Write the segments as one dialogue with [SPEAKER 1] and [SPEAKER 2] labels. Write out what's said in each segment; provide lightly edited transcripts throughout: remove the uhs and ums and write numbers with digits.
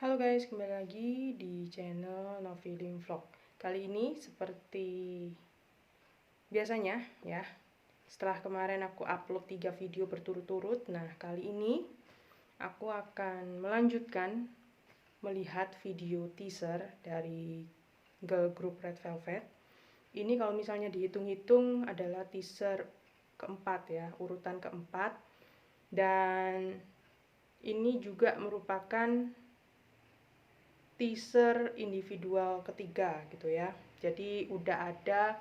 [SPEAKER 1] Halo guys, kembali lagi di channel Novilim Vlog. Kali ini seperti biasanya ya, setelah kemarin aku upload 3 video berturut-turut. Nah, kali ini aku akan melanjutkan melihat video teaser dari girl group Red Velvet. Ini kalau misalnya dihitung-hitung adalah teaser keempat ya, urutan keempat. Dan ini juga merupakan teaser individual ketiga gitu ya. Jadi udah ada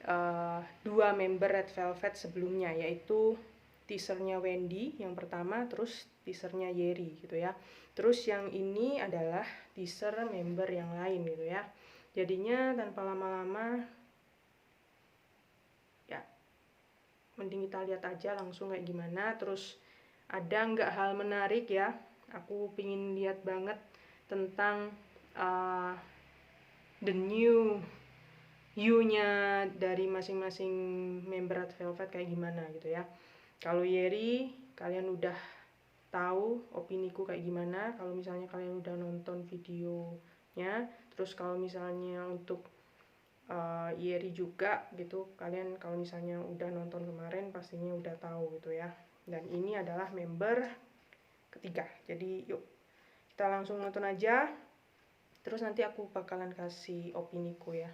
[SPEAKER 1] 2 member Red Velvet sebelumnya, yaitu teasernya Wendy yang pertama, terus teasernya Yeri gitu ya. Terus yang ini adalah teaser member yang lain gitu ya. Jadinya tanpa lama-lama ya, mending kita lihat aja langsung kayak gimana. Terus ada nggak hal menarik ya, aku pingin lihat banget tentang the new you-nya dari masing-masing member Red Velvet kayak gimana gitu ya. Kalau Yeri, kalian udah tahu opiniku kayak gimana kalau misalnya kalian udah nonton videonya. Terus kalau misalnya untuk Yeri juga gitu, kalian kalau misalnya udah nonton kemarin pastinya udah tahu gitu ya. Dan ini adalah member ketiga. Jadi yuk kita langsung nonton aja. Terus nanti aku bakalan kasih opiniku ya.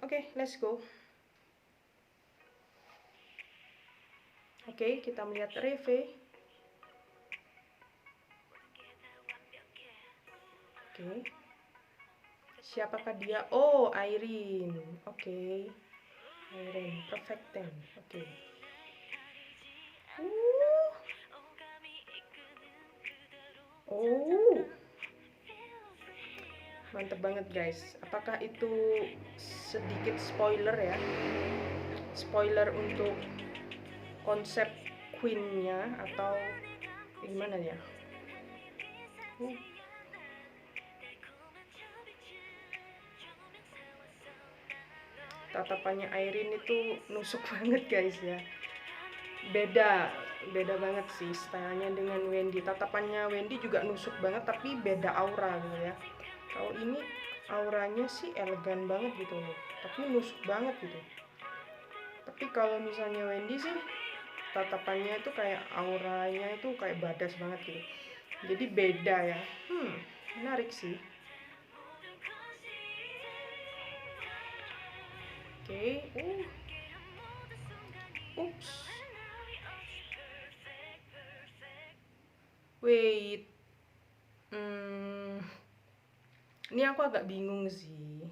[SPEAKER 1] Oke, let's go. Oke, kita melihat Reve. Oke. Siapakah dia? Oh, Irene. Oke. Irene, perfect 10. Oke. Oh. Mantep banget guys. Apakah itu sedikit spoiler ya? Spoiler untuk konsep queen-nya atau gimana ya? Tatapannya Irene itu nusuk banget guys ya. Beda banget sih stylenya dengan Wendy. Tatapannya Wendy juga nusuk banget tapi beda aura gitu ya. Kalau ini auranya sih elegan banget gitu loh, tapi nusuk banget gitu. Tapi kalau misalnya Wendy sih tatapannya itu kayak auranya itu kayak badas banget gitu. Jadi beda ya. Menarik sih. Oke. Oops. Wait. Ini aku agak bingung sih.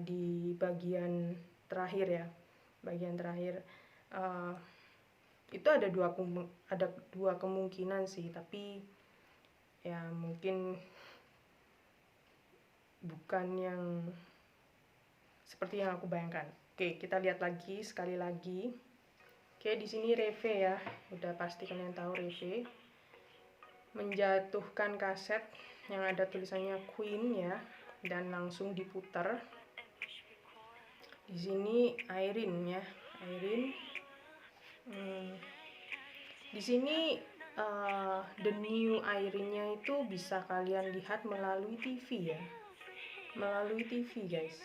[SPEAKER 1] Di bagian terakhir ya. Bagian terakhir. Itu ada dua kemungkinan sih, tapi ya mungkin bukan yang seperti yang aku bayangkan. Oke, kita lihat lagi sekali lagi. Oke, di sini Reve ya, udah pasti kalian tahu Reve menjatuhkan kaset yang ada tulisannya Queen ya, dan langsung diputar. Di sini Irene ya, Irene. Di sini the new Irene-nya itu bisa kalian lihat melalui TV ya, melalui TV guys.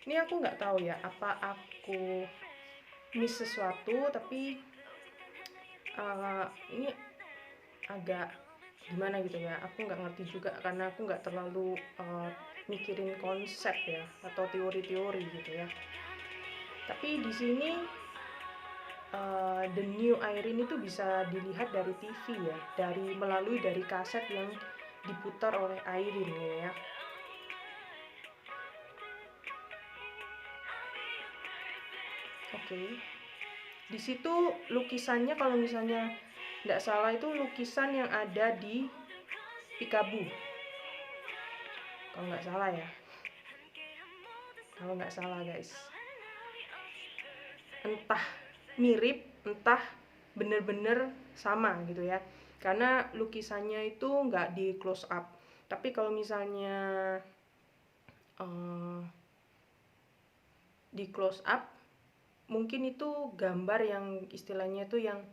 [SPEAKER 1] Ini aku nggak tahu ya, apa aku miss sesuatu, tapi ini agak gimana gitu ya, aku nggak ngerti juga karena aku nggak terlalu mikirin konsep ya atau teori-teori gitu ya. Tapi di sini the new Irene itu bisa dilihat dari TV ya, melalui dari kaset yang diputar oleh Irene ya. Oke. Di situ lukisannya kalau misalnya nggak salah itu lukisan yang ada di Pikabu. Kalau nggak salah ya. Kalau nggak salah guys. Entah mirip, entah bener-bener sama gitu ya. Karena lukisannya itu nggak di close up. Tapi kalau misalnya di close up mungkin itu gambar yang istilahnya itu yang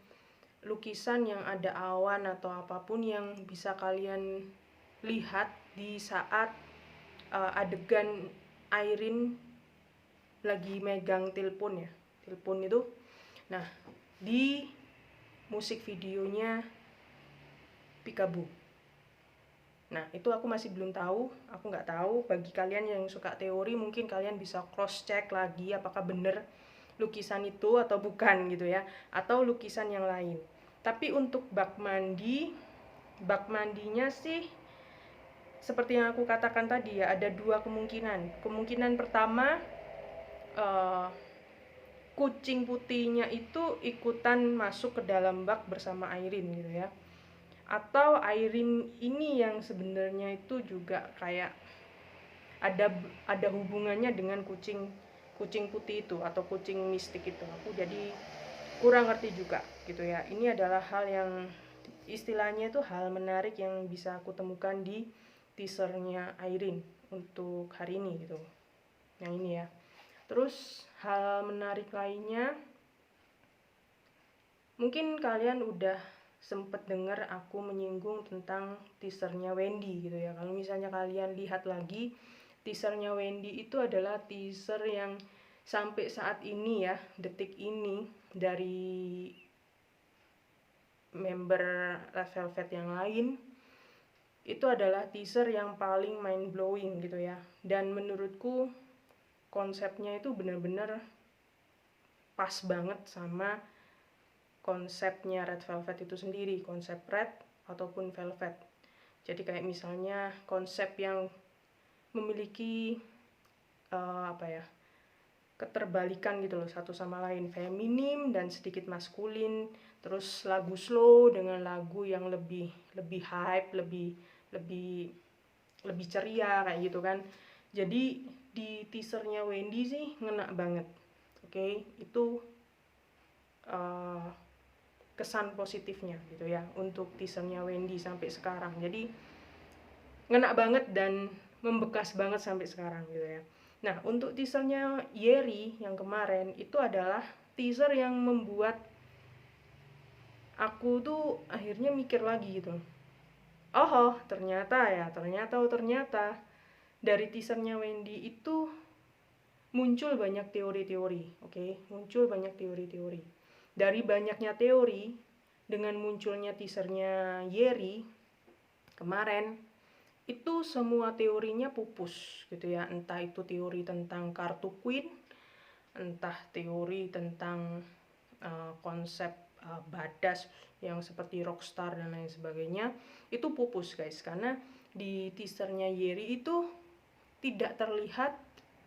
[SPEAKER 1] lukisan yang ada awan atau apapun yang bisa kalian lihat di saat adegan Airin lagi megang telepon ya, telepon itu. Nah, di musik videonya Peekaboo. Nah, itu aku masih belum tahu, aku nggak tahu. Bagi kalian yang suka teori, mungkin kalian bisa cross check lagi apakah bener lukisan itu atau bukan gitu ya, atau lukisan yang lain. Tapi untuk bak mandinya sih seperti yang aku katakan tadi ya, ada dua kemungkinan. Kemungkinan pertama, kucing putihnya itu ikutan masuk ke dalam bak bersama Airin gitu ya. Atau Airin ini yang sebenarnya itu juga kayak ada hubungannya dengan kucing putih itu atau kucing mistik itu. Aku jadi kurang ngerti juga gitu ya. Ini adalah hal yang istilahnya itu hal menarik yang bisa aku temukan di teasernya Airin untuk hari ini gitu. Yang ini ya. Terus hal menarik lainnya, mungkin kalian udah sempet dengar aku menyinggung tentang teasernya Wendy gitu ya. Kalau misalnya kalian lihat lagi, teasernya Wendy itu adalah teaser yang sampai saat ini ya, detik ini, dari member Red Velvet yang lain, itu adalah teaser yang paling mind blowing gitu ya. Dan menurutku konsepnya itu benar-benar pas banget sama konsepnya Red Velvet itu sendiri, konsep red ataupun velvet. Jadi kayak misalnya konsep yang memiliki keterbalikan gitu loh, satu sama lain, feminim dan sedikit maskulin. Terus lagu slow dengan lagu yang lebih hype, lebih ceria kayak gitu kan. Jadi di teasernya Wendy sih ngena banget. Oke, itu kesan positifnya gitu ya untuk teasernya Wendy sampai sekarang. Jadi ngena banget dan membekas banget sampai sekarang gitu ya. Nah, untuk teasernya Yeri yang kemarin itu adalah teaser yang membuat aku tuh akhirnya mikir lagi gitu. Oh, ternyata dari teasernya Wendy itu muncul banyak teori-teori, oke? Muncul banyak teori-teori. Dari banyaknya teori, dengan munculnya teasernya Yeri kemarin, itu semua teorinya pupus gitu ya. Entah itu teori tentang kartu Queen, entah teori tentang konsep badass yang seperti rockstar dan lain sebagainya, itu pupus guys. Karena di teasernya Yeri itu tidak terlihat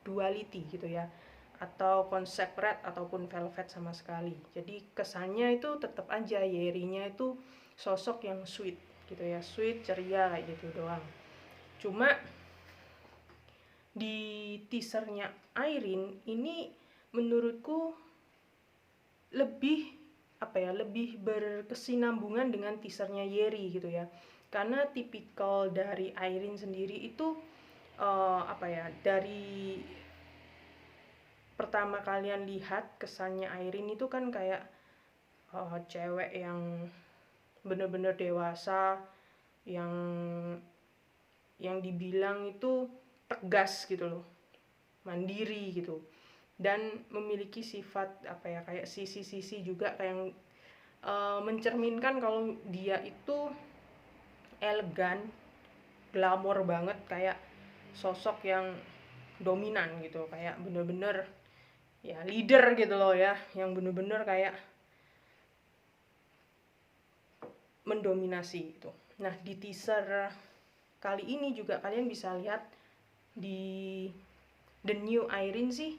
[SPEAKER 1] duality gitu ya, atau konsep red ataupun velvet sama sekali. Jadi kesannya itu tetap aja Yerinya itu sosok yang sweet gitu ya, sweet, ceria kayak gitu doang. Cuma di teasernya Airin ini menurutku lebih lebih berkesinambungan dengan teasernya Yeri gitu ya. Karena tipikal dari Airin sendiri itu dari pertama kalian lihat kesannya Airin itu kan kayak cewek yang bener-bener dewasa, yang dibilang itu tegas gitu loh, mandiri gitu, dan memiliki sifat kayak sisi-sisi juga kayak mencerminkan kalau dia itu elegan, glamor banget, kayak sosok yang dominan gitu, kayak bener-bener ya leader gitu loh ya, yang bener-bener kayak mendominasi gitu. Nah, di teaser kali ini juga kalian bisa lihat di The New Airin sih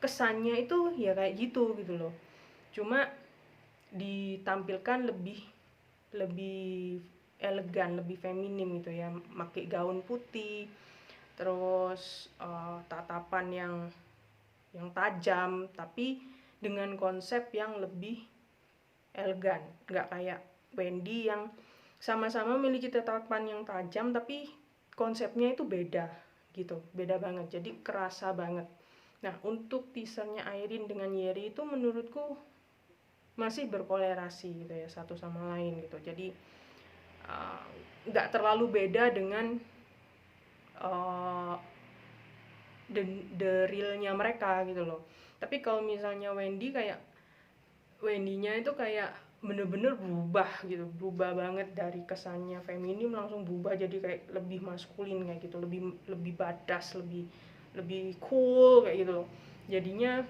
[SPEAKER 1] kesannya itu ya kayak gitu loh. Cuma ditampilkan lebih elegan, lebih feminim gitu ya, pakai gaun putih, terus tatapan yang tajam, tapi dengan konsep yang lebih elegan, nggak kayak Wendy yang sama-sama memiliki tatapan yang tajam tapi konsepnya itu beda gitu, beda banget, jadi kerasa banget. Nah, untuk teasernya Irene dengan Yeri itu menurutku masih berkolerasi gitu ya, satu sama lain gitu. Jadi nggak terlalu beda dengan uh, the realnya mereka gitu loh. Tapi kalau misalnya Wendy-nya itu kayak bener-bener berubah banget dari kesannya feminim langsung berubah jadi kayak lebih maskulin kayak gitu, lebih lebih badass, lebih lebih cool kayak gitu loh. Jadinya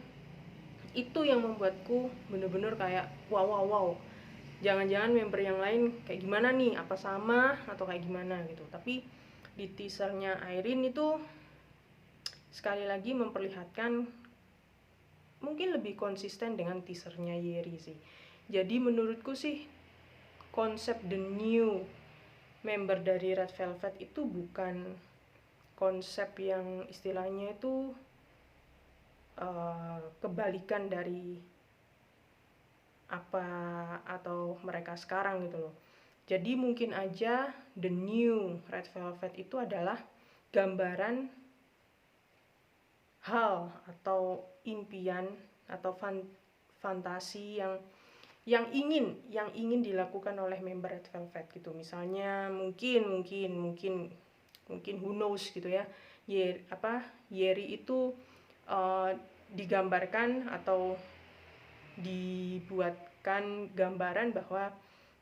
[SPEAKER 1] itu yang membuatku bener-bener kayak wow wow wow, jangan-jangan member yang lain kayak gimana nih, apa sama atau kayak gimana gitu. Tapi di teasernya Irene itu sekali lagi memperlihatkan mungkin lebih konsisten dengan teasernya Yeri sih. Jadi menurutku sih konsep the new member dari Red Velvet itu bukan konsep yang istilahnya itu kebalikan dari apa atau mereka sekarang gitu loh. Jadi mungkin aja the new Red Velvet itu adalah gambaran hal atau impian atau fantasi yang ingin dilakukan oleh member Red Velvet gitu. Misalnya mungkin who knows gitu ya. Yeri itu digambarkan atau dibuatkan gambaran bahwa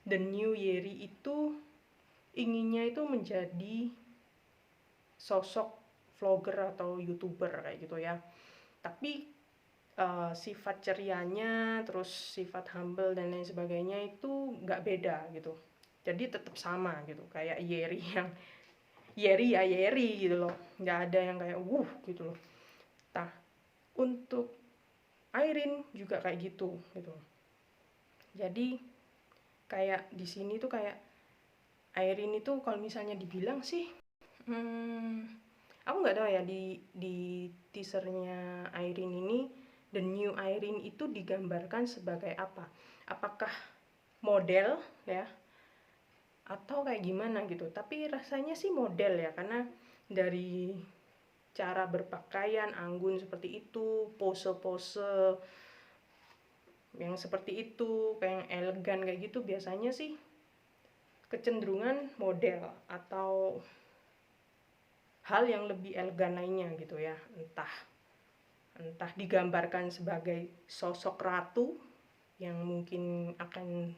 [SPEAKER 1] the new Yeri itu inginnya itu menjadi sosok vlogger atau youtuber kayak gitu ya. Tapi sifat cerianya, terus sifat humble dan lain sebagainya itu nggak beda gitu. Jadi tetap sama gitu, kayak Yeri yang Yeri ya Yeri gitu loh, nggak ada yang kayak gitu loh. Nah, untuk Irene juga kayak gitu. Jadi kayak di sini tuh kayak Irene itu kalau misalnya dibilang sih, aku nggak tahu ya di teasernya Irene ini, the new Irene itu digambarkan sebagai apa? Apakah model ya? Atau kayak gimana gitu? Tapi rasanya sih model ya, karena dari cara berpakaian anggun seperti itu, pose-pose yang seperti itu, kayak yang elegan kayak gitu, biasanya sih kecenderungan model atau hal yang lebih elegan lainnya gitu ya. Entah digambarkan sebagai sosok ratu yang mungkin akan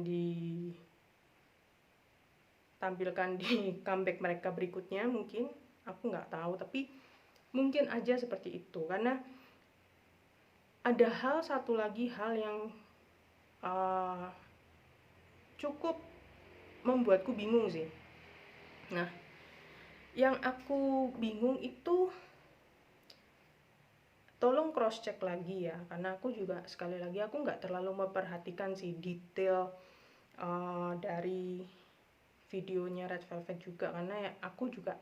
[SPEAKER 1] ditampilkan di comeback mereka berikutnya, mungkin aku nggak tahu, tapi mungkin aja seperti itu. Karena ada satu lagi hal yang cukup membuatku bingung sih. Nah, yang aku bingung itu, tolong cross check lagi ya, karena aku juga sekali lagi aku nggak terlalu memperhatikan sih detail dari videonya Red Velvet juga, karena ya aku juga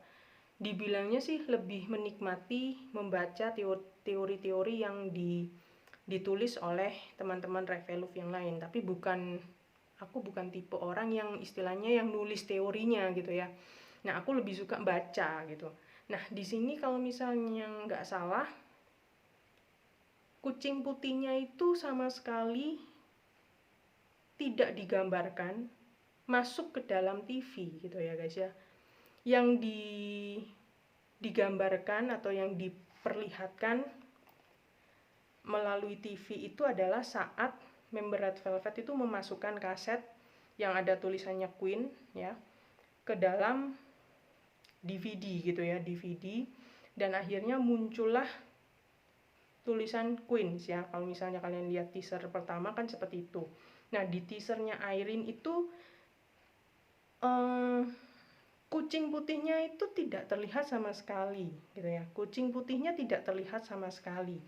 [SPEAKER 1] dibilangnya sih lebih menikmati membaca teori-teori yang ditulis oleh teman-teman Red Velvet yang lain, tapi aku bukan tipe orang yang istilahnya yang nulis teorinya gitu ya. Nah, aku lebih suka baca gitu. Nah, di sini kalau misalnya nggak salah, kucing putihnya itu sama sekali tidak digambarkan masuk ke dalam TV gitu ya guys ya. Yang digambarkan atau yang diperlihatkan melalui TV itu adalah saat member Red Velvet itu memasukkan kaset yang ada tulisannya Queen ya ke dalam DVD gitu ya, DVD, dan akhirnya muncullah tulisan Queens ya. Kalau misalnya kalian lihat teaser pertama kan seperti itu. Nah, di teasernya Irene itu kucing putihnya itu tidak terlihat sama sekali gitu ya. Kucing putihnya tidak terlihat sama sekali.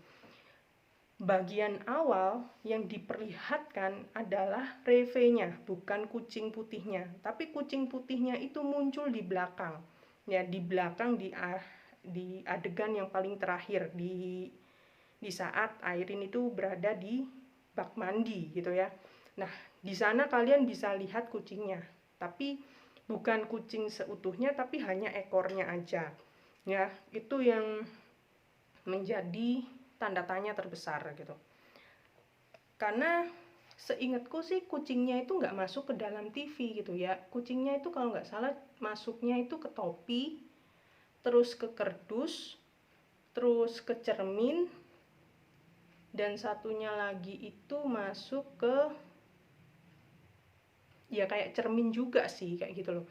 [SPEAKER 1] Bagian awal yang diperlihatkan adalah Reve-nya, bukan kucing putihnya. Tapi kucing putihnya itu muncul di belakang. Ya, di belakang di adegan yang paling terakhir di saat Irene itu berada di bak mandi gitu ya. Nah, di sana kalian bisa lihat kucingnya, tapi bukan kucing seutuhnya, tapi hanya ekornya aja. Ya, itu yang menjadi tanda tanya terbesar gitu. Karena seingatku sih kucingnya itu nggak masuk ke dalam TV gitu ya. Kucingnya itu kalau nggak salah masuknya itu ke topi, terus ke kerdus, terus ke cermin, dan satunya lagi itu masuk ke ya kayak cermin juga sih, kayak gitu loh.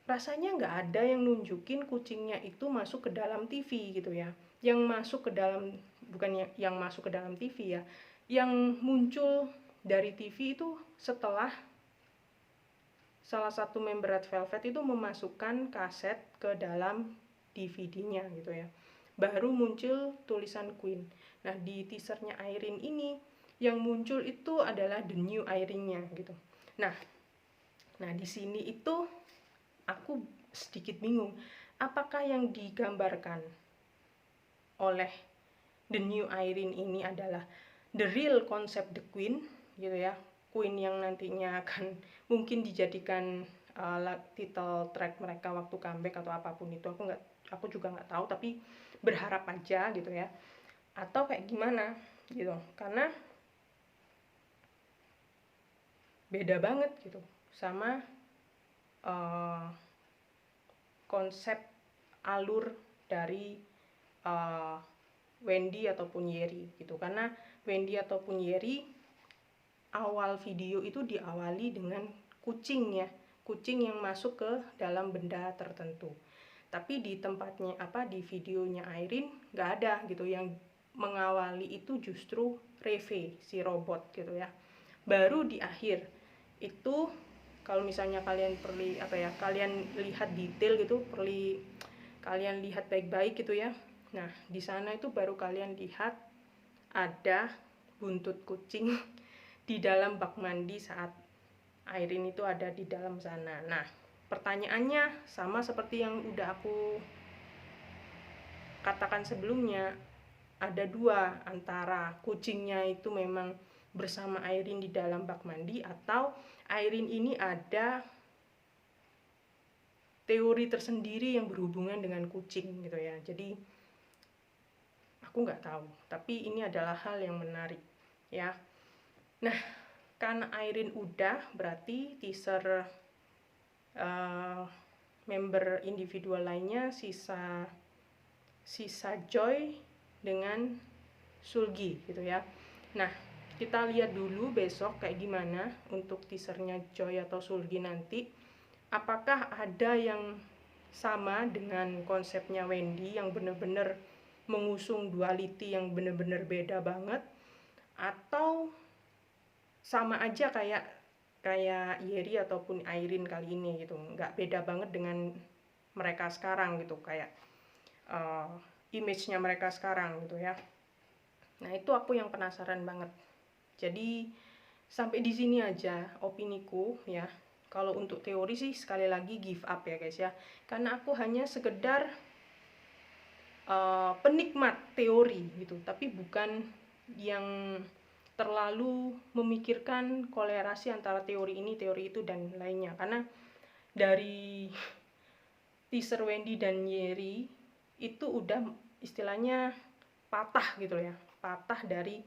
[SPEAKER 1] Rasanya nggak ada yang nunjukin kucingnya itu masuk ke dalam TV gitu ya. Yang masuk ke dalam, bukan yang masuk ke dalam TV ya, yang muncul dari TV itu setelah salah satu member Red Velvet itu memasukkan kaset ke dalam DVD-nya gitu ya, baru muncul tulisan Queen. Nah, di teasernya Irene ini yang muncul itu adalah The New Irene-nya gitu. Nah di sini itu aku sedikit bingung, apakah yang digambarkan oleh The New Irene ini adalah the real concept The Queen gitu ya, Queen yang nantinya akan mungkin dijadikan title track mereka waktu comeback atau apapun itu, aku juga nggak tahu, tapi berharap aja gitu ya, atau kayak gimana gitu, karena beda banget gitu sama konsep alur dari Wendy ataupun Yeri gitu. Karena Wendy ataupun Yeri awal video itu diawali dengan kucing ya, kucing yang masuk ke dalam benda tertentu. Tapi di tempatnya di videonya Irene nggak ada gitu, yang mengawali itu justru Reve, si robot gitu ya. Baru di akhir itu, kalau misalnya kalian kalian lihat detail gitu, kalian lihat baik-baik gitu ya. Nah, di sana itu baru kalian lihat ada buntut kucing di dalam bak mandi saat Irene itu ada di dalam sana. Nah, pertanyaannya sama seperti yang udah aku katakan sebelumnya, ada dua, antara kucingnya itu memang bersama Irene di dalam bak mandi, atau Irene ini ada teori tersendiri yang berhubungan dengan kucing gitu ya. Jadi aku nggak tahu, tapi ini adalah hal yang menarik ya. Nah, karena Irene udah, berarti teaser member individual lainnya sisa Joy dengan Sulgi gitu ya. Nah, kita lihat dulu besok kayak gimana untuk teasernya Joy atau Sulgi nanti. Apakah ada yang sama dengan konsepnya Wendy yang bener-bener mengusung duality yang bener-bener beda banget, atau sama aja kayak Yeri ataupun Irene kali ini gitu, nggak beda banget dengan mereka sekarang gitu, kayak image-nya mereka sekarang gitu ya. Nah, itu aku yang penasaran banget. Jadi sampai di sini aja opiniku ya. Kalau untuk teori sih sekali lagi give up ya guys ya, karena aku hanya sekedar penikmat teori gitu, tapi bukan yang terlalu memikirkan kolerasi antara teori ini, teori itu, dan lainnya. Karena dari teaser Wendy dan Yeri itu udah istilahnya patah gitu ya, patah dari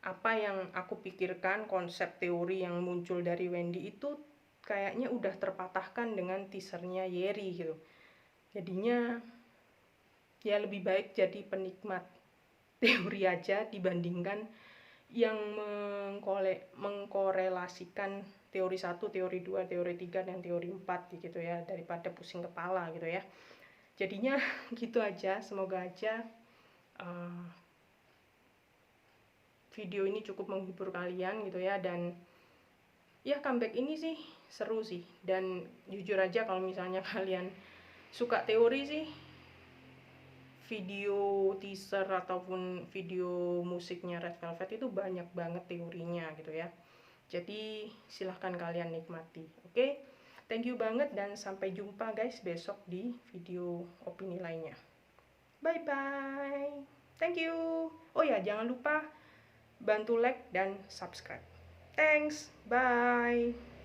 [SPEAKER 1] apa yang aku pikirkan. Konsep teori yang muncul dari Wendy itu kayaknya udah terpatahkan dengan teasernya Yeri gitu. Jadinya ya lebih baik jadi penikmat teori aja dibandingkan yang mengkorelasikan teori 1, teori 2, teori 3, dan teori 4 gitu ya, daripada pusing kepala gitu ya. Jadinya gitu aja, semoga aja video ini cukup menghibur kalian gitu ya. Dan ya, comeback ini sih seru sih, dan jujur aja kalau misalnya kalian suka teori sih, video teaser ataupun video musiknya Red Velvet itu banyak banget teorinya gitu ya. Jadi silahkan kalian nikmati. Oke, thank you banget, dan sampai jumpa guys besok di video opini lainnya. Bye bye, thank you. Oh ya, jangan lupa bantu like dan subscribe. Thanks, bye.